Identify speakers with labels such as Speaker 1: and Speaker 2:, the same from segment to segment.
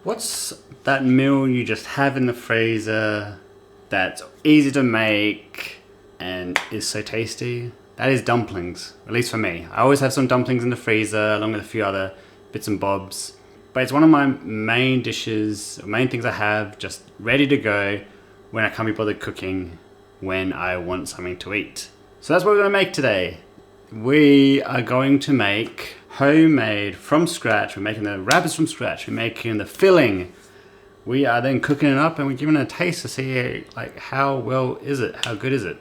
Speaker 1: What's that meal you just have in the freezer that's easy to make and is so tasty? That is dumplings, at least for me. I always have some dumplings in the freezer along with a few other bits and bobs. But it's one of my main dishes, main things I have just ready to go when I can't be bothered cooking, when I want something to eat. So that's what we're gonna make today. We are going to make homemade from scratch. We're making the wrappers from scratch. We're making the filling. We are then cooking it up and we're giving it a taste to see like how well is it, how good is it.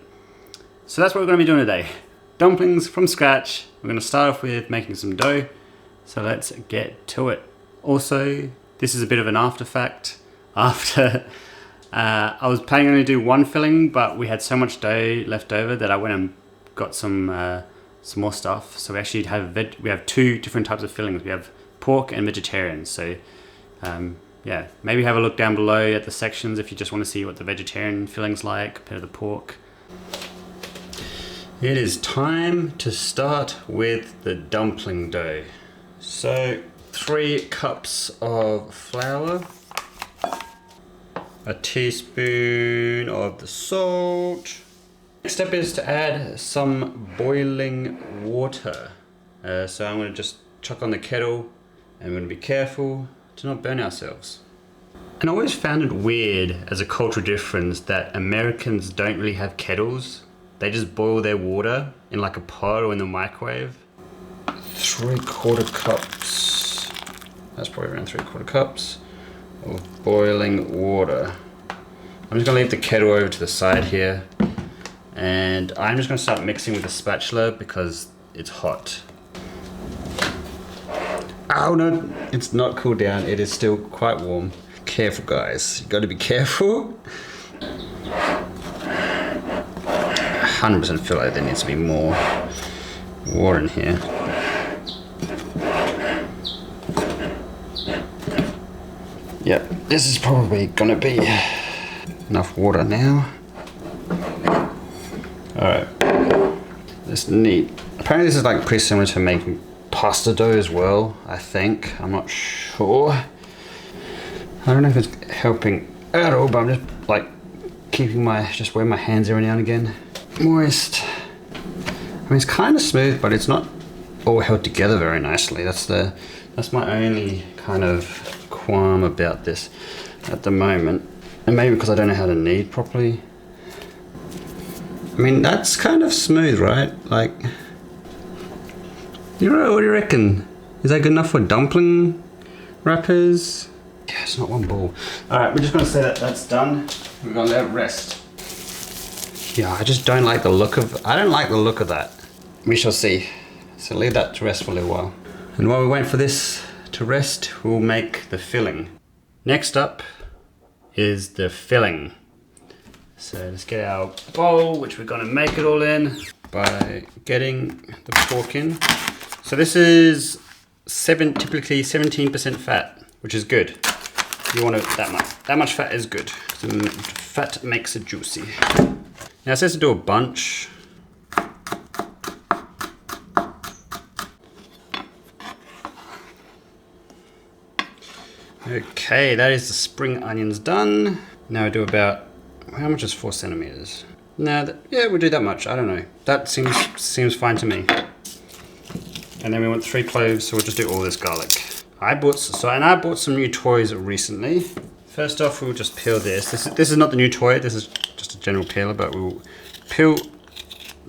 Speaker 1: So that's what we're going to be doing today. Dumplings from scratch. We're going to start off with making some dough. So let's get to it. Also, this is a bit of an after fact. I was planning on to do one filling, but we had so much dough left over that I went and got some more stuff. So we actually have two different types of fillings. We have pork and vegetarian. So yeah, maybe have a look down below at the sections if you just want to see what the vegetarian filling's like compared to the pork. It is time to start with the dumpling dough. So 3 cups of flour, a teaspoon of the salt. Next step is to add some boiling water. So I'm going to just chuck on the kettle and we're going to be careful to not burn ourselves. And I always found it weird as a cultural difference that Americans don't really have kettles. They just boil their water in like a pot or in the microwave. 3/4 cups. That's probably around 3/4 cups of boiling water. I'm just gonna leave the kettle over to the side here. And I'm just gonna start mixing with a spatula because it's hot. Oh no, it's not cooled down. It is still quite warm. Careful guys, you gotta be careful. 100% feel like there needs to be more water in here. Yep, this is probably gonna be enough water now. Alright, this neat. Apparently this is like pretty similar to making pasta dough as well, I think. I'm not sure. I don't know if it's helping at all, but I'm just like keeping just wearing my hands every now and again moist. I mean, it's kind of smooth, but it's not all held together very nicely. That's my only kind of qualm about this at the moment. And maybe because I don't know how to knead properly. I mean, that's kind of smooth, right? Like, what do you reckon? Is that good enough for dumpling wrappers? Yeah, it's not one ball. Alright, we're just gonna say that that's done. We're gonna let it rest. Yeah, I just don't like the look of that. We shall see. So leave that to rest for a little while. And while we wait for this to rest, we'll make the filling. Next up is the filling. So let's get our bowl, which we're gonna make it all in by getting the pork in. So this is typically 17% fat, which is good. You want it that much. That much fat is good. Fat makes it juicy. Now it says to do a bunch. Okay, that is the spring onions done. Now I do about, how much is 4 centimeters? No, yeah, we'll do that much. I don't know. That seems fine to me. And then we want 3 cloves, so we'll just do all this garlic. I bought some new toys recently. First off, we'll just peel this. This is not the new toy. This is just a general peeler, but we'll peel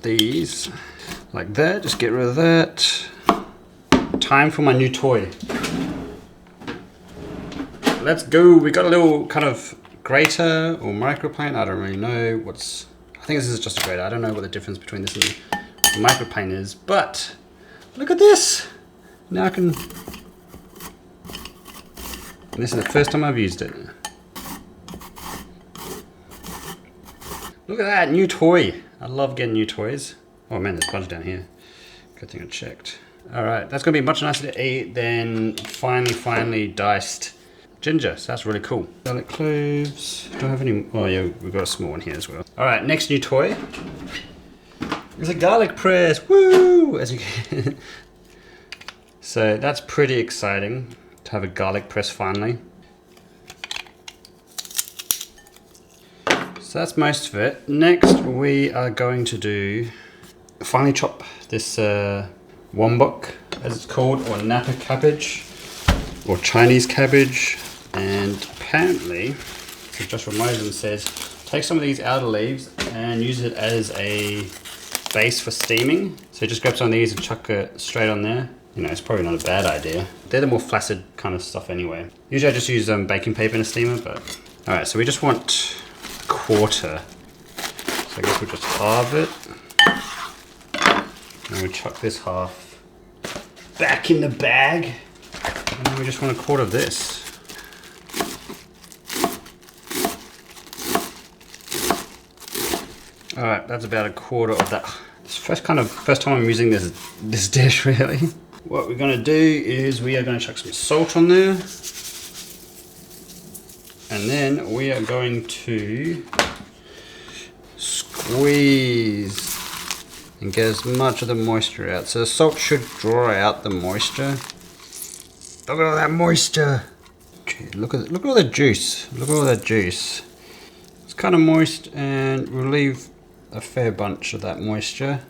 Speaker 1: these like that. Just get rid of that. Time for my new toy. Let's go. We got a little kind of grater or microplane. I don't really know I think this is just a grater. I don't know what the difference between this and the microplane is, but look at this. Now I can. This is the first time I've used it. Look at that, new toy. I love getting new toys. Oh man, there's a bunch down here. Good thing I checked. All right, that's gonna be much nicer to eat than finely diced ginger, so that's really cool. Garlic cloves. Do I have any? Oh yeah, we've got a small one here as well. All right, next new toy is a garlic press. Woo! As you can. So that's pretty exciting to have a garlic press finally. So that's most of it. Next we are going to do, finally chop this wombok, as it's called, or napa cabbage, or Chinese cabbage. And apparently, so Josh Romosen says, take some of these outer leaves and use it as a base for steaming. So just grab some of these and chuck it straight on there. You know, it's probably not a bad idea. They're the more flaccid kind of stuff anyway. Usually I just use baking paper in a steamer, but... Alright, so we just want a quarter. So I guess we'll just halve it. And we chuck this half back in the bag. And then we just want a quarter of this. Alright, that's about a quarter of that. It's first time I'm using this dish really. What we're gonna do is we are gonna chuck some salt on there. And then we are going to squeeze and get as much of the moisture out. So the salt should draw out the moisture. Look at all that moisture. Gee, look at all the juice. Look at all that juice. It's kind of moist, and we'll leave a fair bunch of that moisture,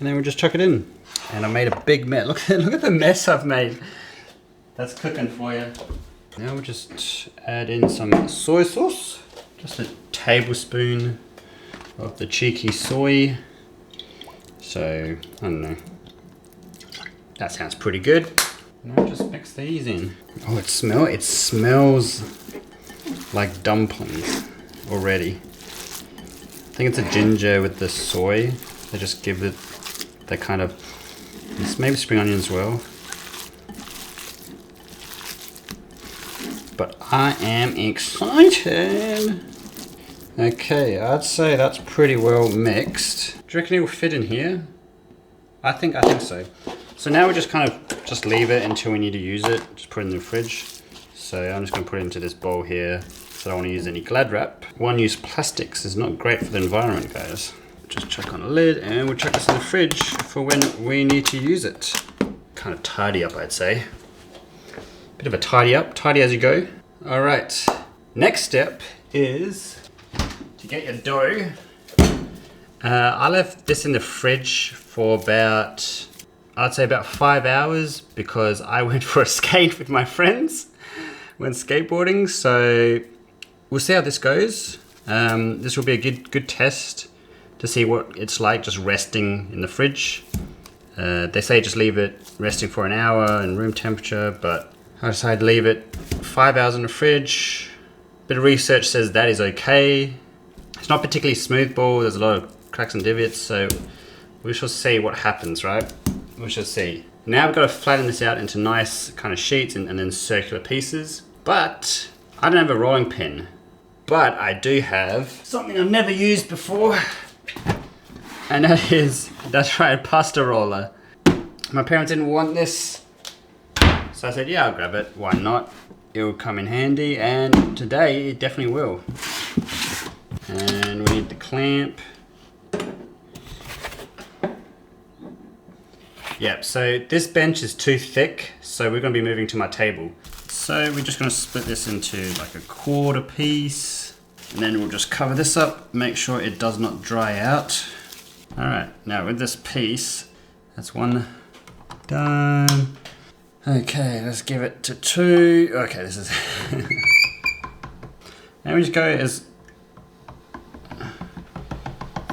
Speaker 1: and then we'll just chuck it in. And I made a big mess. Look at the mess I've made. That's cooking for you. Now we'll just add in some soy sauce. Just a tablespoon of the cheeky soy. So, I don't know. That sounds pretty good. Now just mix these in. Oh, it smells like dumplings already. I think it's a ginger with the soy. They just give it that kind of, maybe spring onion as well. But I am excited. Okay, I'd say that's pretty well mixed. Do you reckon it will fit in here? I think so. So now we just kind of just leave it until we need to use it. Just put it in the fridge. So I'm just going to put it into this bowl here. So I don't want to use any Glad wrap. One-use plastics is not great for the environment, guys. Just chuck on a lid and we'll chuck this in the fridge for when we need to use it. Kind of tidy up, I'd say. Bit of a tidy up, tidy as you go. All right, next step is to get your dough. I left this in the fridge for about, I'd say about 5 hours, because I went for a skate with my friends. Went skateboarding, so we'll see how this goes. This will be a good test to see what it's like just resting in the fridge. They say just leave it resting for an hour in room temperature, but I decided to leave it 5 hours in the fridge. Bit of research says that is okay. It's not particularly smooth ball, there's a lot of cracks and divots, so we shall see what happens, right? We shall see. Now we've got to flatten this out into nice kind of sheets and then circular pieces. But I don't have a rolling pin, but I do have something I've never used before, and that's right, a pasta roller. My parents didn't want this, so I said, yeah, I'll grab it. Why not? It will come in handy, and today it definitely will. And we need the clamp. Yep, so this bench is too thick, so we're going to be moving to my table. So we're just going to split this into like a quarter piece, and then we'll just cover this up, make sure it does not dry out. All right, now with this piece, that's one done. Okay, let's give it to 2. Okay, this is... Now we just go as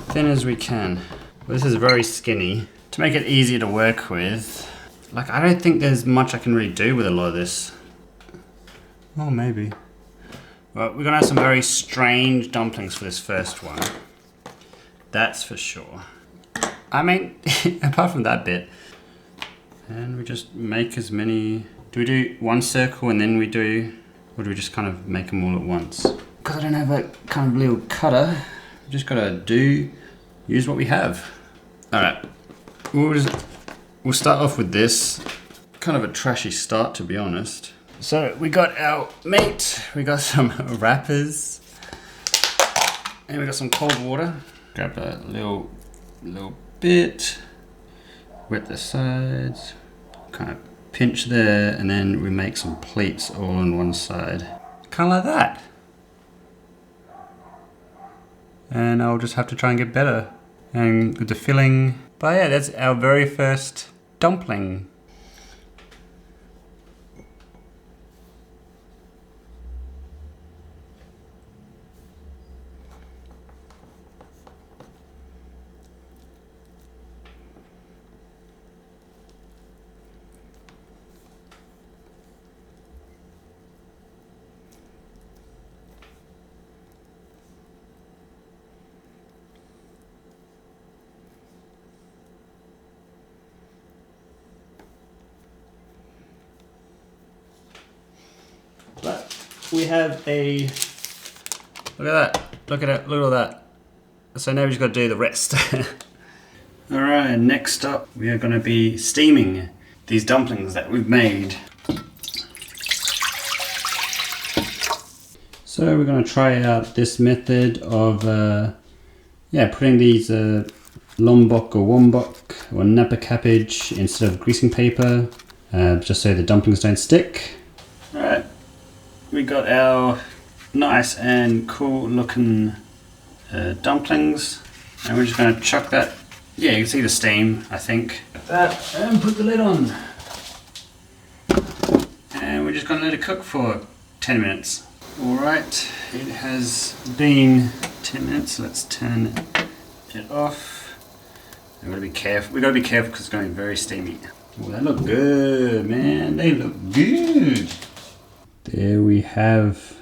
Speaker 1: thin as we can. This is very skinny. To make it easier to work with, like, I don't think there's much I can really do with a lot of this. Oh, maybe. Well, we're gonna have some very strange dumplings for this first one. That's for sure. I mean, apart from that bit. And we just make as many... Do we do one circle and then we do... Or do we just kind of make them all at once? Because I don't have a kind of little cutter. We just gotta use what we have. Alright. We'll start off with this. Kind of a trashy start, to be honest. So we got our meat, we got some wrappers, and we got some cold water. Grab a little bit, wet the sides, kind of pinch there, and then we make some pleats all on one side. Kind of like that. and I'll just have to try and get better. And with the filling, but yeah, that's our very first dumpling. But we have a, look at that, look at it, look at all that. So now we've just got to do the rest. Alright, next up we are going to be steaming these dumplings that we've made. So we're going to try out this method of putting these lombok or wombok or napa cabbage instead of greasing paper, just so the dumplings don't stick. Alright, we got our nice and cool looking dumplings, and we're just going to chuck that, yeah, you can see the steam, I think, like that, and put the lid on. And we're just going to let it cook for 10 minutes. Alright, it has been 10 minutes, so let's turn it off. We've got to be careful, because it's going to be very steamy. Oh, they look good, man, they look good. There we have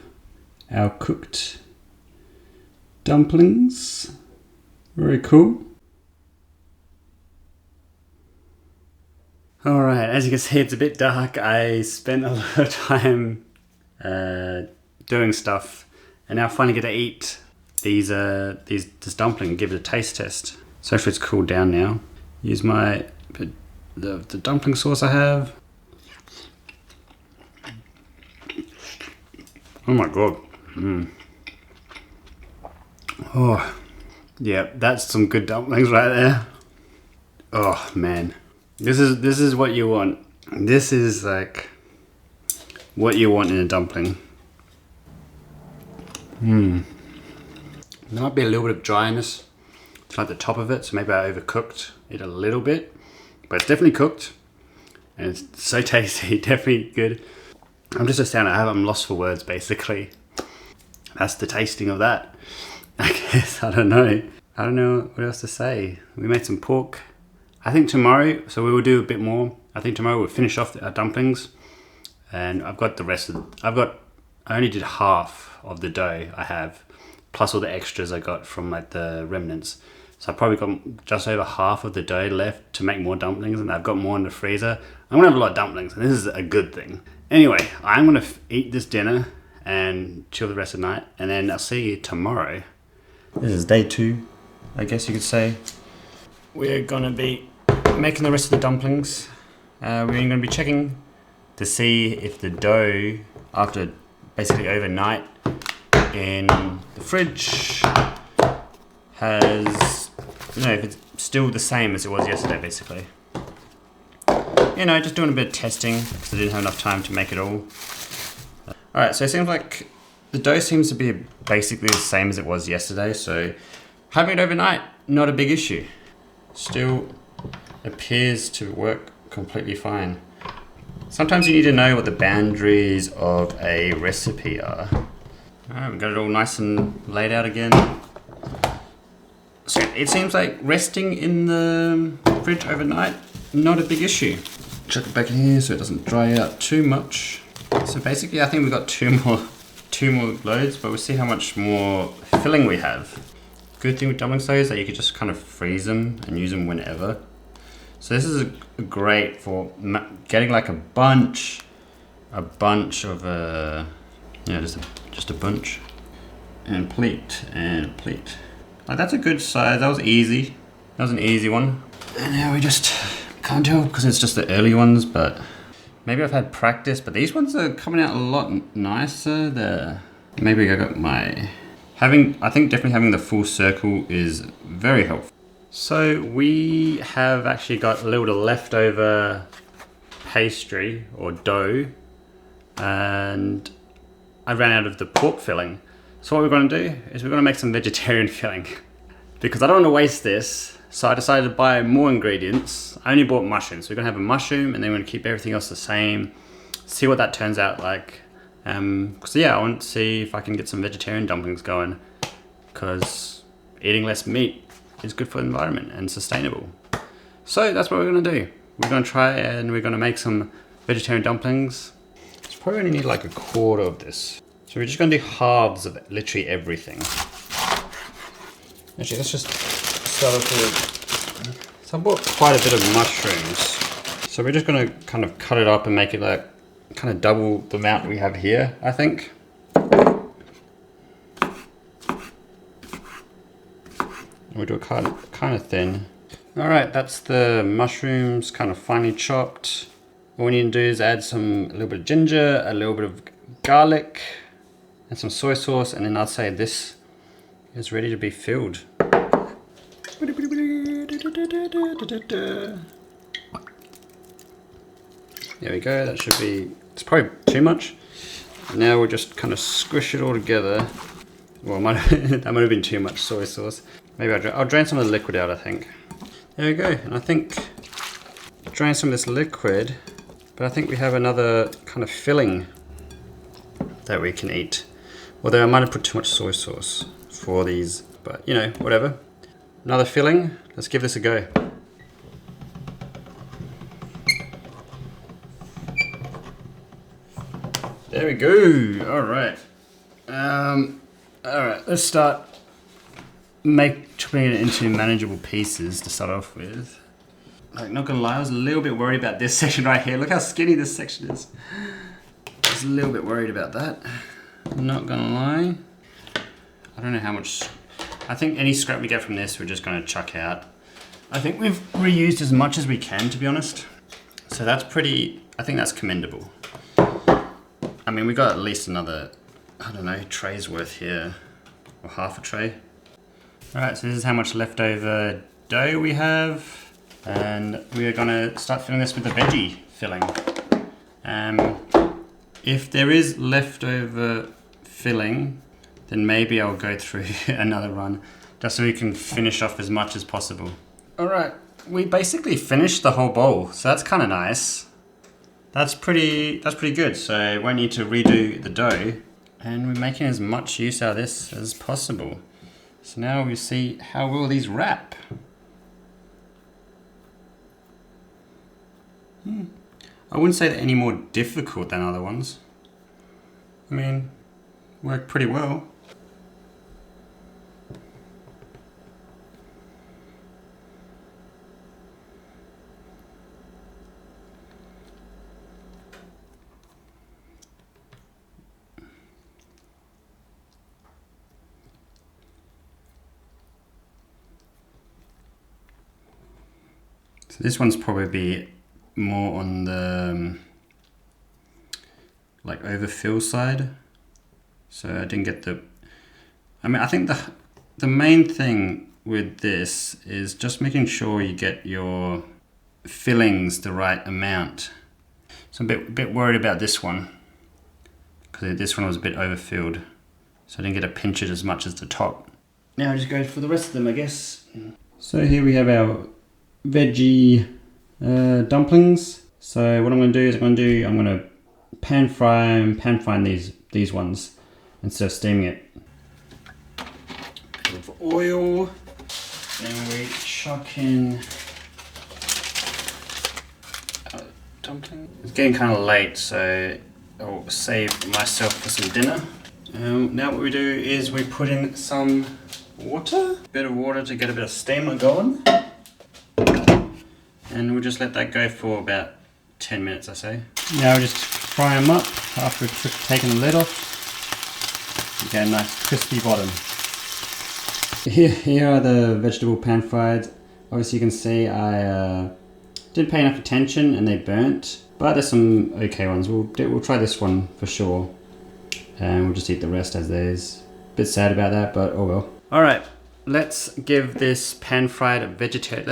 Speaker 1: our cooked dumplings. Very cool. Alright, as you can see, it's a bit dark. I spent a lot of time doing stuff, and now I finally get to eat this dumpling and give it a taste test. So actually it's cooled down now. Use the dumpling sauce I have. Oh my god. Oh, yeah, that's some good dumplings right there. Oh man, this is what you want. This is like what you want in a dumpling. There might be a little bit of dryness to like the top of it, so maybe I overcooked it a little bit, but it's definitely cooked, and it's so tasty, definitely good. I'm just astounded. I'm lost for words, basically. That's the tasting of that. I guess, I don't know what else to say. We made some pork. I think tomorrow, so we will do a bit more. I think tomorrow we'll finish off our dumplings, and I've got the rest of I only did half of the dough I have, plus all the extras I got from like the remnants. So I've probably got just over half of the dough left to make more dumplings, and I've got more in the freezer. I'm gonna have a lot of dumplings, and this is a good thing. Anyway, I'm gonna eat this dinner and chill the rest of the night, and then I'll see you tomorrow. This is day 2, I guess you could say. We're gonna be making the rest of the dumplings. We're gonna be checking to see if the dough, after basically overnight in the fridge, has, if it's still the same as it was yesterday, basically. Just doing a bit of testing because I didn't have enough time to make it all. Alright, so it seems like the dough seems to be basically the same as it was yesterday, so having it overnight, not a big issue. Still appears to work completely fine. Sometimes you need to know what the boundaries of a recipe are. Alright, we've got it all nice and laid out again. So it seems like resting in the fridge overnight, not a big issue. Chuck it back in here so it doesn't dry out too much. So basically I think we've got two more loads, but we'll see how much more filling we have. Good thing with dumplings though is that you can just kind of freeze them and use them whenever. So this is great for getting like a bunch of just a bunch, and pleat. Like that's a good size. That was easy. That was an easy one. And now we just can't tell because it's just the early ones, but maybe I've had practice. But these ones are coming out a lot nicer. Maybe I got I think definitely having the full circle is very helpful. So we have actually got a little leftover pastry or dough, and I ran out of the pork filling. So what we're gonna do is we're gonna make some vegetarian filling. Because I don't wanna waste this, so I decided to buy more ingredients. I only bought mushrooms. So we're gonna have a mushroom and then we're gonna keep everything else the same. See what that turns out like. So yeah, I want to see if I can get some vegetarian dumplings going, because eating less meat is good for the environment and sustainable. So that's what we're gonna do. We're gonna try and we're gonna make some vegetarian dumplings. It's probably only need like a quarter of this. So we're just gonna do halves of literally everything. Actually, let's just start off with, so I bought quite a bit of mushrooms. So we're just gonna kind of cut it up and make it like kind of double the amount we have here, I think. We'll do it kind of thin. All right, that's the mushrooms kind of finely chopped. All we need to do is add a little bit of ginger, a little bit of garlic, and some soy sauce, and then I'll say this is ready to be filled. There we go, that should be, it's probably too much. Now we'll just kind of squish it all together. Well, that might have been too much soy sauce. Maybe I'll drain some of the liquid out, I think. There we go, and I think, drain some of this liquid, but I think we have another kind of filling that we can eat. Although I might have put too much soy sauce for these, but you know, whatever. Another filling, let's give this a go. There we go. All right. All right. Let's start chopping it into manageable pieces to start off with. Like, not gonna lie, I was a little bit worried about this section right here. Look how skinny this section is. I was a little bit worried about that. Not gonna lie. I don't know how much. I think any scrap we get from this, we're just gonna chuck out. I think we've reused as much as we can, to be honest. So that's pretty. I think that's commendable. I mean, we got at least another, I don't know, tray's worth here, or half a tray. All right, so this is how much leftover dough we have, and we are gonna start filling this with the veggie filling. If there is leftover filling, then maybe I'll go through another run, just so we can finish off as much as possible. All right, we basically finished the whole bowl, so that's kind of nice. That's pretty good. So I won't need to redo the dough, and we're making as much use out of this as possible. So now we see how will these wrap. I wouldn't say they're any more difficult than other ones. I mean, work pretty well. So this one's probably more on the like overfill side. So I didn't get the, I mean, I think the main thing with this is just making sure you get your fillings the right amount. So I'm a bit worried about this one, because this one was a bit overfilled. So I didn't get to pinch it as much as the top. Now I just go for the rest of them, I guess. So here we have our veggie dumplings. So what I'm going to do is I'm going to pan fry these ones instead of steaming it. A bit of oil, and we chuck in dumpling. It's getting kind of late, so I'll save myself for some dinner. Now what we do is we put in some water, a bit of water to get a bit of steamer going. And we'll just let that go for about 10 minutes, I say. Now we'll just fry them up after we've taken the lid off. You get a nice crispy bottom. Here are the vegetable pan fried. Obviously you can see I didn't pay enough attention and they burnt, but there's some okay ones. We'll try this one for sure. And we'll just eat the rest as is. Bit sad about that, but oh well. All right. Let's give this pan-fried vegetarian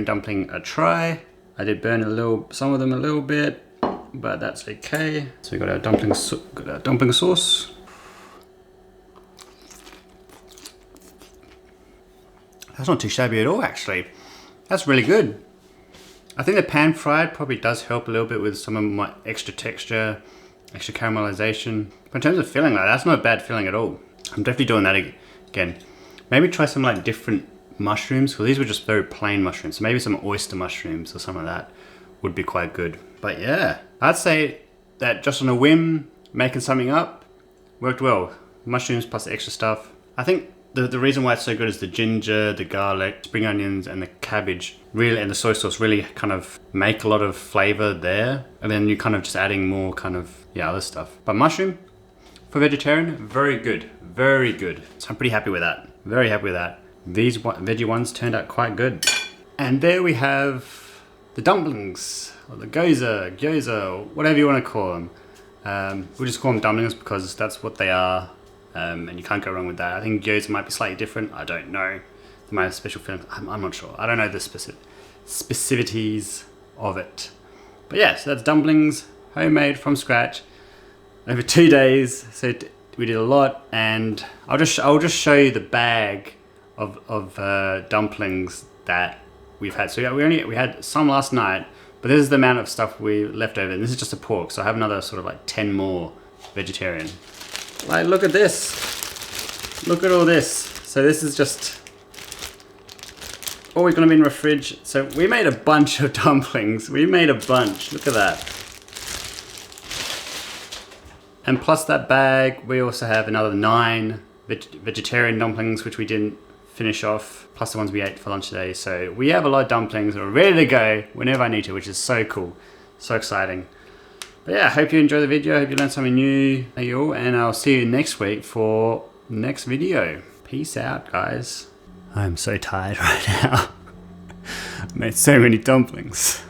Speaker 1: dumpling a try. I did burn some of them a little bit, but that's okay. So we got our dumpling sauce. That's not too shabby at all, actually. That's really good. I think the pan fried probably does help a little bit with some of my extra texture, extra caramelization. But in terms of filling, like, that's not a bad filling at all. I'm definitely doing that again. Maybe try some like different mushrooms, because these were just very plain mushrooms. So maybe some oyster mushrooms or something like that would be quite good. But yeah, I'd say that just on a whim, making something up, worked well. Mushrooms plus the extra stuff. I think the reason why it's so good is the ginger, the garlic, spring onions, and the cabbage really, and the soy sauce really kind of make a lot of flavor there. And then you're kind of just adding more kind of, yeah, other stuff. But mushroom, for vegetarian, very good, very good. So I'm pretty happy with that, very happy with that. These veggie ones turned out quite good. And there we have the dumplings, or the gyoza, whatever you want to call them. We'll just call them dumplings because that's what they are. And you can't go wrong with that. I think gyoza might be slightly different. I don't know. They might have special feelings. I'm not sure. I don't know the specificities of it. But yeah, so that's dumplings, homemade from scratch, over 2 days. So we did a lot, and I'll just show you the bag of dumplings that we've had. So we had some last night, but this is the amount of stuff we left over, and this is just a pork. So I have another sort of like 10 more vegetarian. Like, look at this. Look at all this. So this is just always gonna be in the fridge. So we made a bunch of dumplings. We made a bunch. Look at that. And plus that bag, we also have another 9 vegetarian dumplings, which we didn't finish off, plus the ones we ate for lunch today. So we have a lot of dumplings. We're ready to go whenever I need to, which is so cool. So exciting. But yeah, I hope you enjoyed the video. I hope you learned something new, and I'll see you next week for next video. Peace out, guys. I'm so tired right now. I made so many dumplings.